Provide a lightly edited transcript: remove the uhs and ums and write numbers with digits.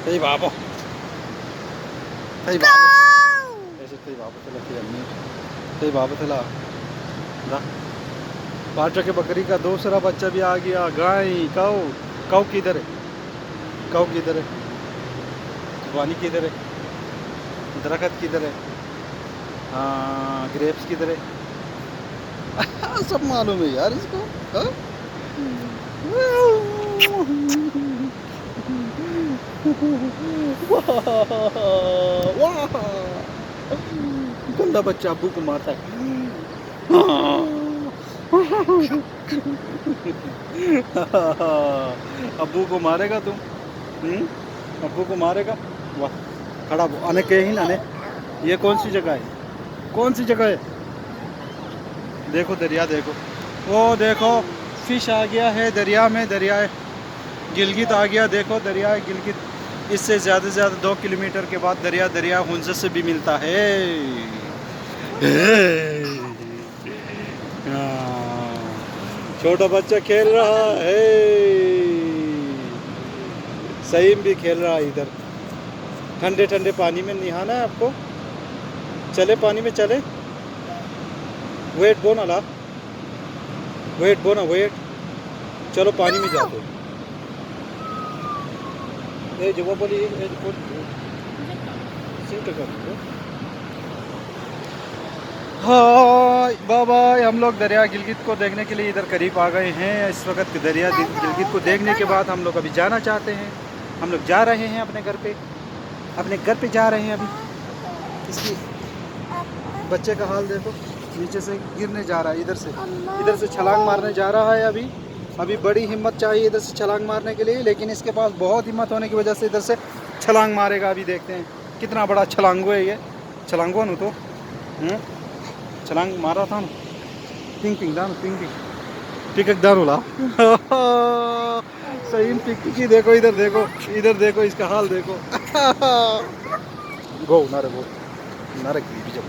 Tei babo. Tei babo. ऐसे tei babo चला थी अम्मी. Tei babo चला. दा. पांच के बकरी का दूसरा बच्चा भी आ गया. गाय काऊ. काऊ किधर है? काऊ किधर है? पानी किधर है? दरख्त किधर है? हाँ ग्रेप्स किधर है? सब मालूम है यार इसको. हाँ? वाह गंदा बच्चा अब्बू को मारता है. अब्बू को मारेगा तुम? अब्बू को मारेगा? वाह खड़ा आने के ही ना. ये कौन सी जगह है? कौन सी जगह है? देखो दरिया देखो. वो देखो फिश आ गया है दरिया में. दरिया गिलगित आ गया. देखो दरिया गिलगित. इससे ज़्यादा से ज़्यादा 2 किलोमीटर के बाद दरिया हुंज़ से भी मिलता है. छोटा बच्चा खेल रहा है. सईम भी खेल रहा है इधर. ठंडे ठंडे पानी में नहाना है आपको. चले पानी में चले. वेट बोना ला. वेट बोना वेट. चलो पानी में जाते. ये जो बोली हाय बाबा. हम लोग दरिया गिलगित को देखने के लिए इधर करीब आ गए हैं. इस वक्त दरिया गिलगित को देखने के बाद हम लोग अभी जाना चाहते हैं. हम लोग जा रहे हैं अपने घर पे. अपने घर पे जा रहे हैं अभी. इसकी बच्चे का हाल देखो. नीचे से गिरने जा रहा है. इधर से छलांग मारने जा रहा है अभी. अभी बड़ी हिम्मत चाहिए इधर से छलांग मारने के लिए. लेकिन इसके पास बहुत हिम्मत होने की वजह से इधर से छलांग मारेगा. अभी देखते हैं कितना बड़ा छलांगो है ये. छलांगो नु तो छलांग मारा था ना. पिंग पिंग दानो पिंग पिंग टिकट दानो ला. सही पिक की देखो. इधर देखो इसका हाल देखो. गो नारे गो नारे की भी जब